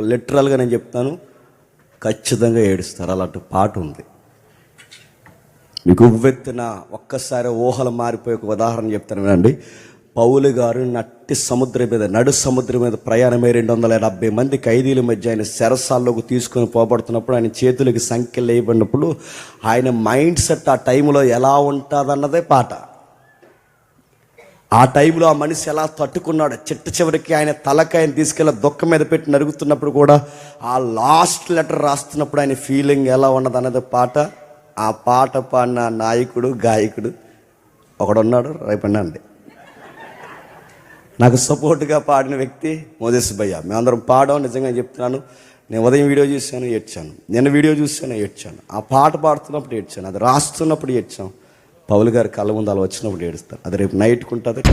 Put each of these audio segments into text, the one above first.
లిటరల్గా నేను చెప్తాను, ఖచ్చితంగా ఏడుస్తారు. అలాంటి పాట ఉంది. మీకు ఉవ్వెత్తున ఒక్కసారి ఊహలు మారిపోయి ఒక ఉదాహరణ చెప్తాను వినండి. పౌలు గారు నడు సముద్రం మీద ప్రయాణమై 270 మంది ఖైదీల మధ్య ఆయన చెరసాల్లోకి తీసుకొని పోబడుతున్నప్పుడు, ఆయన చేతులకి సంఖ్యలు వేయబడినప్పుడు ఆయన మైండ్ సెట్ ఆ టైంలో ఎలా ఉంటుందన్నదే పాట. ఆ టైంలో ఆ మనిషి ఎలా తట్టుకున్నాడు. చివరికి ఆయన తలకాయని తీసుకెళ్ళి దుఃఖం మీద పెట్టి నరుగుతున్నప్పుడు కూడా, ఆ లాస్ట్ లెటర్ రాస్తున్నప్పుడు ఆయన ఫీలింగ్ ఎలా ఉన్నదన్నది పాట. ఆ పాట పాడిన నాయకుడు, గాయకుడు ఒకడున్నాడు, రేపండి నాకు సపోర్ట్గా పాడిన వ్యక్తి మోజెస్ భయ్య. మేమందరం పాడాం. నిజంగా చెప్తున్నాను, నేను ఉదయం వీడియో చూశాను, ఏడ్చాను. నిన్న వీడియో చూశాను, ఏడ్చాను. ఆ పాట పాడుతున్నప్పుడు ఏడ్చాను, అది రాస్తున్నప్పుడు ఏడ్చాం. పౌలు గారి కళ్ళ ముందు అలా వచ్చినప్పుడు ఏడుస్తాను. అది రేపు నైట్కి ఉంటుంది.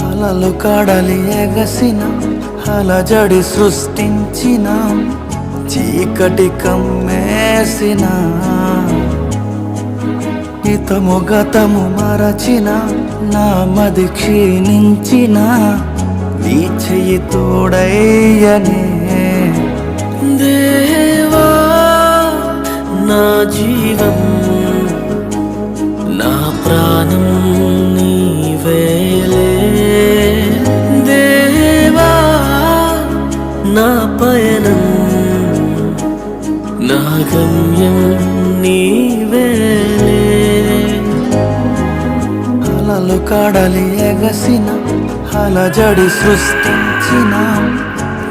అలలు కడలి ఎగసిన అలజడి సృష్టించిన చీకటి కమ్మేసిన హితము గతము మరచిన నా మది క్షీణించిన నీ చెయ్యి తోడయ్యనే. దేవా నా జీవం నా ప్రాణం నీవేలే. దేవా నా పయనం నా గమ్యం నీవేలే. అలలు కడలి ఎగసిన అలజడి సృష్టించిన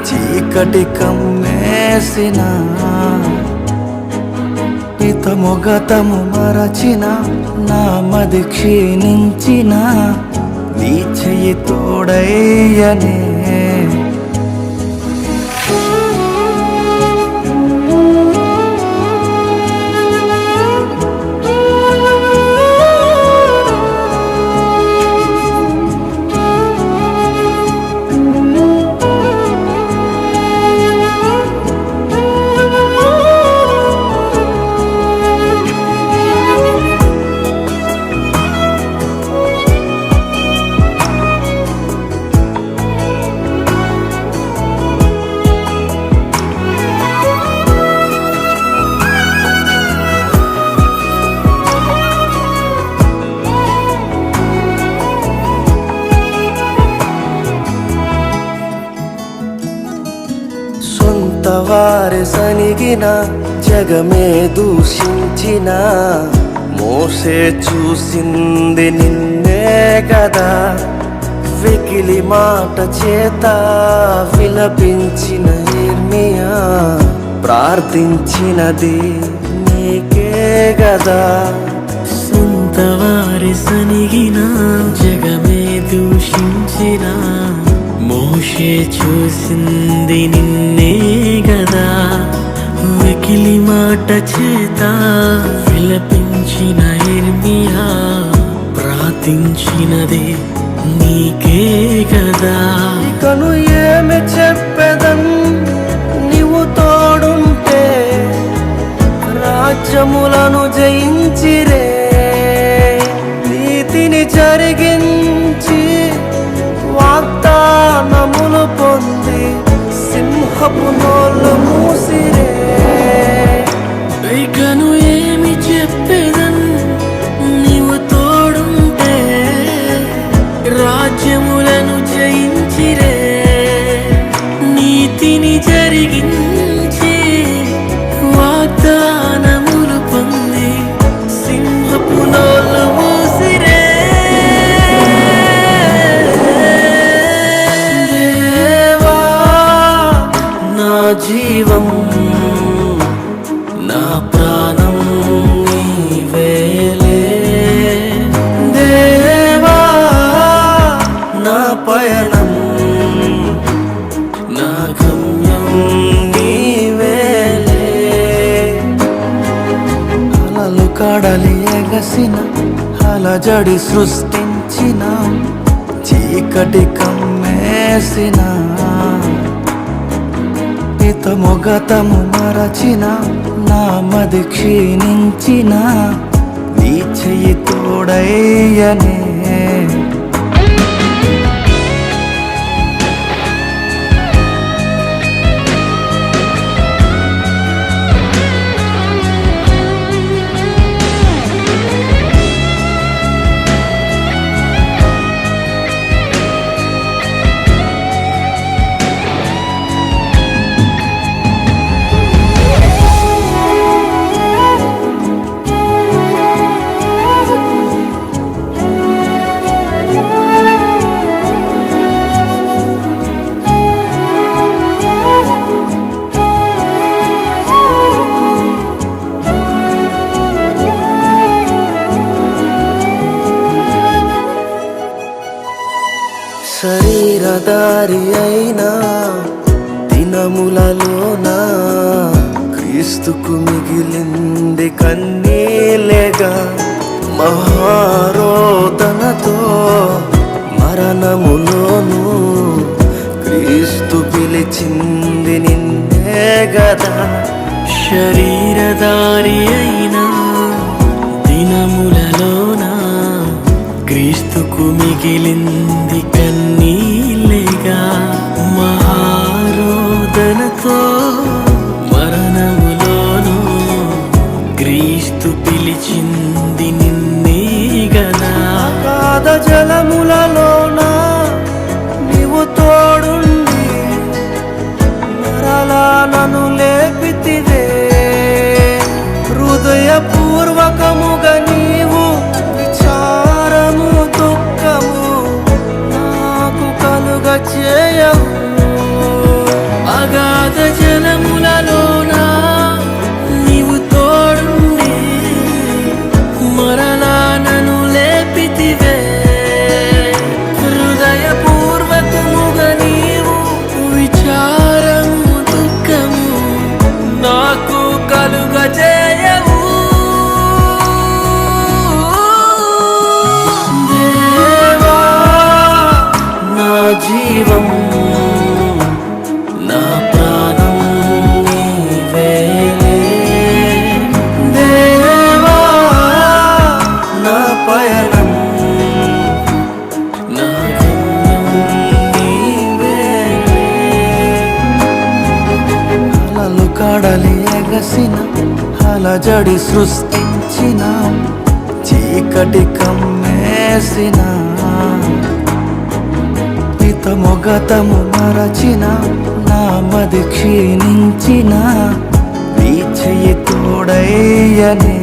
చీకటి కమ్మేసిన హితము గతము మరచిన నా మది క్షీణించిన నీ చెయ్యి తోడయ్యనే. వారి సనిగిన జగమే దూషించిన మోసే చూసింది నిన్నే కదా. వెకిలి మాట చేత విలపించిన ఇర్మియా ప్రార్థించినది నీకే కదా. సొంత వారి సనిగిన జగమే దూషించిన మోషే చూసింది నిన్నే గదా. వెకిలి మాట చేత విలపించిన ఇర్మియా ప్రార్థించినది నీకే గదా. ఇకను ఏమి చెప్పెదన్ నీవు తోడుంటే, రాజ్యములను జయించిరే నీతిని జరిగించి వాగ్దానములు పొంది సింహపు నోళ్ళు మూసిరే. ఇకను ఏమి చెప్పేదన్ నీవు తోడుంటే, రాజ్యములను జయించిరే నీతిని జరిగించి వాగ్దానములు పొంది సింహపు నోళ్ళు మూసిరే. జీవం కడలి ఎగసిన అలజడి సృష్టించిన చీకటి కమ్మేసిన హితముగతము మరచిన నా మది క్షీణించిన నీ చెయ్యి తోడయ్యనే శరీరధారి అయినా దినములలోన క్రీస్తుకు మిగిలింది కన్నీలేగా మహారోదనతో మరణములోను క్రీస్తు పిలిచింది నిన్నే గదా శరీరధారి అయినా దినములలోన క్రీస్తుకు మిగిలింది కన్నీళ్ళేగా మహారోదనతో మరణములోను క్రీస్తు పిలిచింది నిన్నే గదా అగాధ జలములలోన నీవు తోడుండి మరలా నన్ను లేపితివే హృదయపూర్వకముగా నీవు విచారము దుఃఖము నాకు కలుగ చేయవు అగాధ జలములలోన నీవు తోడుండి మరలా నన్ను లేపితివే హృదయపూర్వకముగా నీవు విచారము దుఃఖము నాకు కలుగజేయవు దేవా నా జీవం నా ప్రాణం నీవేలే దేవా నా పయనం నా గమ్యం నీవేలే అలలు కడలి ఎగసిన అలజడి సృష్టించిన చీకటి కమ్మేసిన హితముగతము మరచిన నా మది క్షీణించిన నీ చెయ్యి తోడయ్యనే